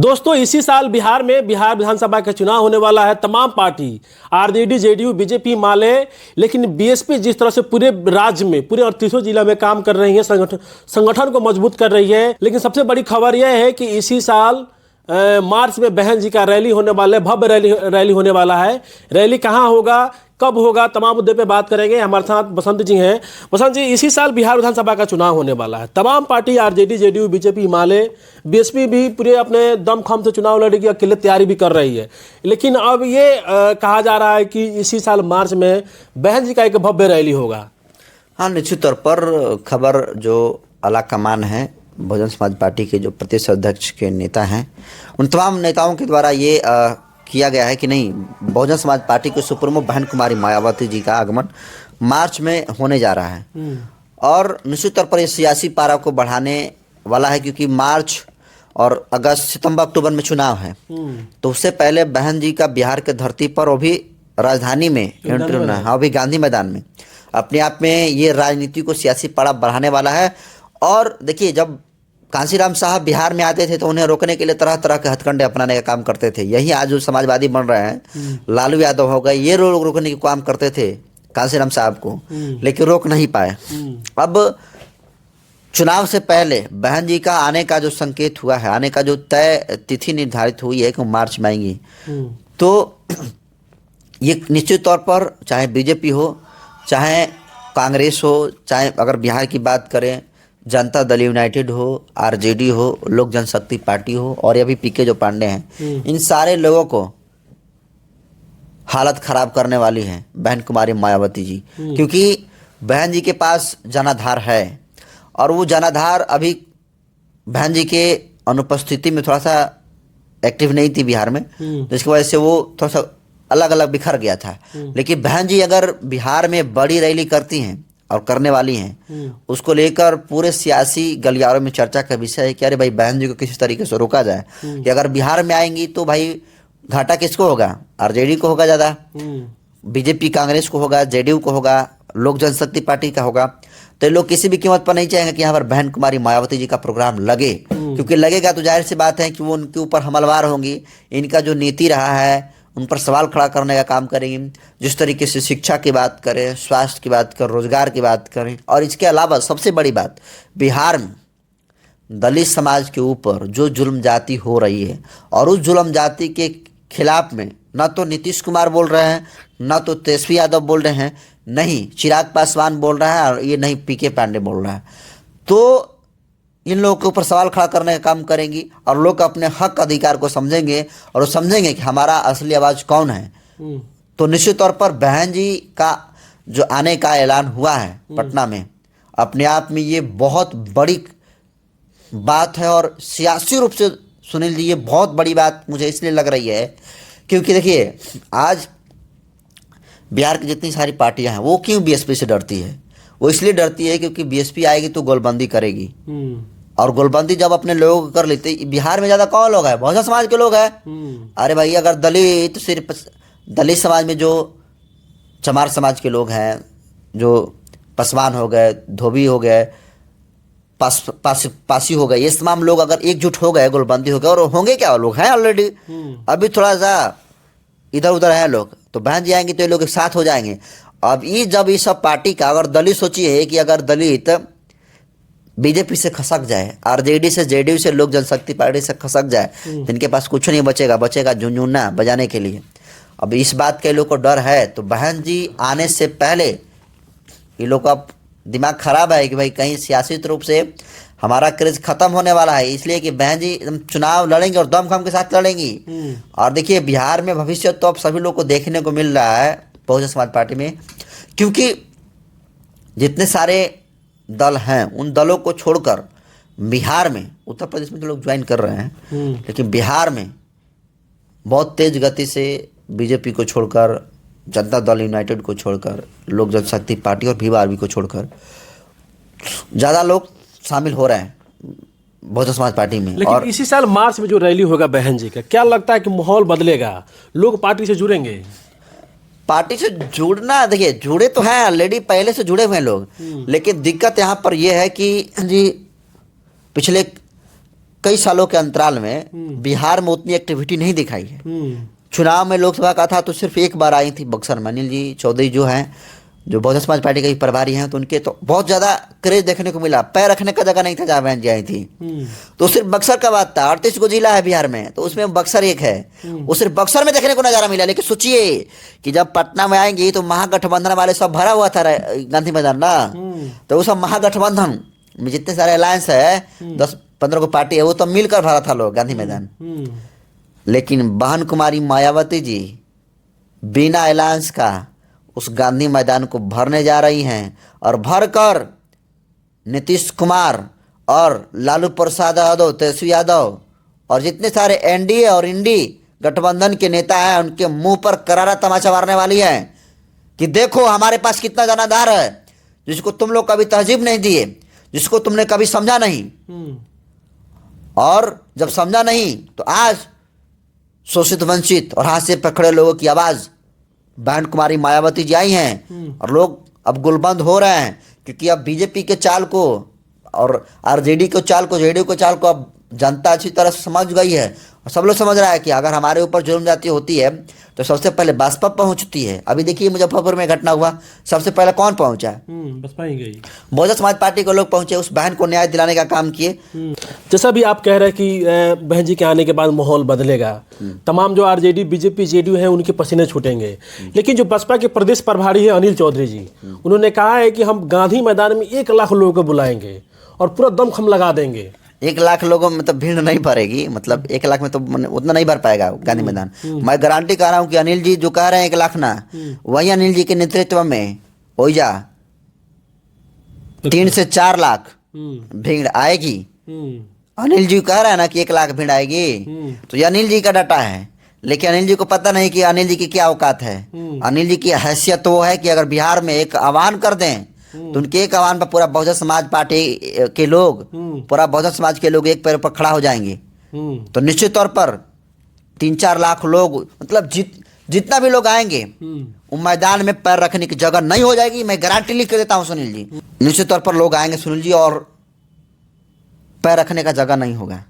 दोस्तों इसी साल बिहार में बिहार विधानसभा का चुनाव होने वाला है। तमाम पार्टी आरजेडी, जेडीयू, बीजेपी, माले, लेकिन बीएसपी जिस तरह से पूरे राज्य में, पूरे 38 जिला में काम कर रही है, संगठन को मजबूत कर रही है। लेकिन सबसे बड़ी खबर यह है कि इसी साल मार्च में बहन जी का रैली होने वाला है, भव्य रैली होने वाला है। रैली कहाँ होगा, कब होगा, तमाम मुद्दे पे बात करेंगे। हमारे साथ बसंत जी हैं। बसंत जी, इसी साल बिहार विधानसभा का चुनाव होने वाला है। तमाम पार्टी आरजेडी, जेडीयू, बीजेपी, माले, बीएसपी भी पूरे अपने दमखम से चुनाव लड़ने की अकेले तैयारी भी कर रही है। लेकिन अब ये कहा जा रहा है कि इसी साल मार्च में बहन जी का एक भव्य रैली होगा। हाँ, निश्चित तौर पर खबर जो आला कमान है, बहुजन समाज पार्टी के जो प्रदेश अध्यक्ष के नेता हैं, उन तमाम नेताओं के द्वारा ये किया गया है कि नहीं, बहुजन समाज पार्टी के सुप्रीमो बहन कुमारी मायावती जी का आगमन मार्च में होने जा रहा है। और निश्चित तौर पर ये सियासी पारा को बढ़ाने वाला है, क्योंकि मार्च और अगस्त, सितंबर, अक्टूबर में चुनाव है। तो उससे पहले बहन जी का बिहार के धरती पर, वो भी राजधानी में एंट्री होना है, अभी गांधी मैदान में। अपने आप में ये राजनीति को, सियासी पारा बढ़ाने वाला है। और देखिए, जब कांशीराम साहब बिहार में आते थे तो उन्हें रोकने के लिए तरह तरह के हथकंडे अपनाने का काम करते थे। यही आज जो समाजवादी बन रहे हैं, लालू यादव हो गए, ये रोकने के काम करते थे कांशीराम साहब को, लेकिन रोक नहीं पाए। अब चुनाव से पहले बहन जी का आने का जो संकेत हुआ है, आने का जो तय तिथि निर्धारित हुई है कि मार्च में आएंगी, तो ये निश्चित तौर पर चाहे बीजेपी हो, चाहे कांग्रेस हो, चाहे अगर बिहार की बात करें जनता दल यूनाइटेड हो, आरजेडी हो, लोक जनशक्ति पार्टी हो, और ये भी पीके जो पांडे हैं, इन सारे लोगों को हालत खराब करने वाली है बहन कुमारी मायावती जी। क्योंकि बहन जी के पास जनाधार है, और वो जनाधार अभी बहन जी के अनुपस्थिति में थोड़ा सा एक्टिव नहीं थी बिहार में, जिसकी वजह से वो थोड़ा सा अलग अलग बिखर गया था। लेकिन बहन जी अगर बिहार में बड़ी रैली करती हैं और करने वाली हैं, उसको लेकर पूरे सियासी गलियारों में चर्चा का विषय है कि अरे भाई, बहन जी को किसी तरीके से रोका जाए कि अगर बिहार में आएंगी तो भाई घाटा किसको होगा? आरजेडी को होगा ज़्यादा, बीजेपी कांग्रेस को होगा, जेडीयू को होगा, लोक जनशक्ति पार्टी का होगा। तो लोग किसी भी कीमत पर नहीं चाहेंगे कि यहाँ पर बहन कुमारी मायावती जी का प्रोग्राम लगे, क्योंकि लगेगा तो जाहिर सी बात है कि वो उनके ऊपर हमलवार होंगी। इनका जो नीति रहा है उन पर सवाल खड़ा करने का काम करेंगे। जिस तरीके से शिक्षा की बात करें, स्वास्थ्य की बात करें, रोजगार की बात करें, और इसके अलावा सबसे बड़ी बात, बिहार में दलित समाज के ऊपर जो जुल्म जाति हो रही है, और उस जुल्म जाति के खिलाफ में ना तो नीतीश कुमार बोल रहे हैं, ना तो तेजस्वी यादव बोल रहे हैं, नहीं चिराग पासवान बोल रहा है, और ये नहीं पीके पांडे बोल रहा है। तो इन लोगों के ऊपर सवाल खड़ा करने का काम करेंगी, और लोग अपने हक अधिकार को समझेंगे, और वो समझेंगे कि हमारा असली आवाज़ कौन है। तो निश्चित तौर पर बहन जी का जो आने का ऐलान हुआ है पटना में, अपने आप में ये बहुत बड़ी बात है। और सियासी रूप से सुनील जी, ये बहुत बड़ी बात मुझे इसलिए लग रही है क्योंकि देखिए, आज बिहार की जितनी सारी पार्टियां हैं, वो क्यों बीएसपी से डरती है? वो इसलिए डरती है क्योंकि बीएसपी आएगी तो गोलबंदी करेगी, और गोलबंदी जब अपने लोगों को कर लेते, बिहार में ज्यादा कौन लोग है? बहुजन समाज के लोग हैं। अरे भाई, अगर दलित, सिर्फ दलित समाज में जो चमार समाज के लोग हैं, जो पासवान हो गए, धोबी हो गए, पासी हो गए, ये तमाम लोग अगर एकजुट हो गए, गोलबंदी हो गए, और होंगे क्या, लोग हैं ऑलरेडी, अभी थोड़ा सा इधर उधर है लोग, तो बहन जी आएंगे तो ये लोग एक साथ हो जाएंगे। अब ये जब ये सब पार्टी का, अगर दलित सोचिए कि अगर दलित बीजेपी से खसक जाए, आरजेडी से, जेडीयू से, लोक जनशक्ति पार्टी से खसक जाए, जिनके पास कुछ नहीं बचेगा झुनझुना बजाने के लिए। अब इस बात के लोग को डर है, तो बहन जी आने से पहले ये लोग का दिमाग खराब है कि भाई कहीं सियासी रूप से हमारा क्रेज खत्म होने वाला है, इसलिए कि बहन जी चुनाव लड़ेंगे और दमखम के साथ लड़ेंगी। और देखिए, बिहार में भविष्य तो अब सभी लोग को देखने को मिल रहा है बहुजन समाज पार्टी में, क्योंकि जितने सारे दल हैं, उन दलों को छोड़कर बिहार में, उत्तर प्रदेश में तो लोग ज्वाइन कर रहे हैं, लेकिन बिहार में बहुत तेज गति से बीजेपी को छोड़कर, जनता दल यूनाइटेड को छोड़कर, लोक जनशक्ति पार्टी और भीम को छोड़कर ज़्यादा लोग शामिल हो रहे हैं बहुजन समाज पार्टी में। लेकिन और इसी साल मार्च में जो रैली होगा बहन जी का, क्या लगता है कि माहौल बदलेगा, लोग पार्टी से जुड़ेंगे? पार्टी से जुड़ना, देखिए जुड़े तो हैं ऑलरेडी, पहले से जुड़े हुए हैं लोग, लेकिन दिक्कत यहाँ पर यह है कि जी पिछले कई सालों के अंतराल में बिहार में उतनी एक्टिविटी नहीं दिखाई है। चुनाव में लोकसभा का था तो सिर्फ एक बार आई थी बक्सर में। अनिल जी चौधरी जो हैं, जो बहुजन समाज पार्टी के भी प्रभारी हैं, तो उनके तो बहुत ज़्यादा क्रेज देखने को मिला। पैर रखने का जगह नहीं था जहाँ बहन जी आई थी। तो सिर्फ बक्सर का बात था। 38 को जिला है बिहार में, तो उसमें बक्सर एक है। वो सिर्फ बक्सर में देखने को नज़ारा मिला। लेकिन सोचिए कि जब पटना में आएंगी तो महागठबंधन वाले सब भरा हुआ था गांधी मैदान ना। तो वो सब महागठबंधन में जितने सारे अलायंस है, 10-15 को पार्टी है, वो तो मिलकर भरा था लोग गांधी मैदान। लेकिन बहन कुमारी मायावती जी बिना अलायंस का उस गांधी मैदान को भरने जा रही हैं, और भरकर नीतीश कुमार और लालू प्रसाद यादव, तेजस्वी यादव और जितने सारे एनडीए और इंडी गठबंधन के नेता हैं, उनके मुंह पर करारा तमाचा मारने वाली हैं कि देखो हमारे पास कितना जनाधार है, जिसको तुम लोग कभी तहजीब नहीं दिए, जिसको तुमने कभी समझा नहीं। और जब समझा नहीं तो आज शोषित, वंचित और हाथ से पकड़े लोगों की आवाज़ बहन कुमारी मायावती जी आई हैं, और लोग अब गुलबंद हो रहे हैं। क्योंकि अब बीजेपी के चाल को और आरजेडी के चाल को, जेडीयू के चाल को अब जनता अच्छी तरह से समझ गई है। और सब लोग समझ रहा है कि अगर हमारे ऊपर जुल्म जाती होती है तो सबसे पहले बसपा पहुंचती है। अभी देखिए मुजफ्फरपुर में घटना हुआ, सबसे पहले कौन पहुंचा? बसपा ही गई। बहुजन समाज पार्टी के लोग पहुंचे, उस बहन को न्याय दिलाने का काम किए। जैसा भी आप कह रहे हैं कि बहन जी के आने के बाद माहौल बदलेगा, तमाम जो आरजेडी, बीजेपी, जेडीयू हैं उनके पसीने छूटेंगे। लेकिन जो बसपा के प्रदेश प्रभारी है अनिल चौधरी जी, उन्होंने कहा है कि हम गांधी मैदान में 1 लाख लोगों को बुलाएंगे और पूरा दमखम लगा देंगे। 1 लाख लोगों में तो भीड़ नहीं भरेगी, मतलब 1 लाख में तो उतना नहीं भर पाएगा गांधी मैदान। मैं गारंटी कर रहा हूँ कि अनिल जी जो कह रहे हैं 1 लाख ना, वही अनिल जी के नेतृत्व में हो जा 3 से 4 लाख भीड़ आएगी। अनिल जी कह रहे हैं ना कि 1 लाख भीड़ आएगी, तो ये अनिल जी का डाटा है। लेकिन अनिल जी को पता नहीं कि अनिल जी की क्या औकात है। अनिल जी की हैसियत वो है कि अगर बिहार में एक आह्वान कर दें तो उनके एक आह्वान पर पूरा बहुजन समाज पार्टी के लोग, पूरा बहुजन समाज के लोग एक पैर पर खड़ा हो जाएंगे। तो निश्चित तौर पर 3-4 लाख लोग, मतलब जितना भी लोग आएंगे वो मैदान में पैर रखने की जगह नहीं हो जाएगी। मैं गारंटी लिख के देता हूँ सुनील जी, निश्चित तौर पर लोग आएंगे सुनील जी, और पैर रखने का जगह नहीं होगा।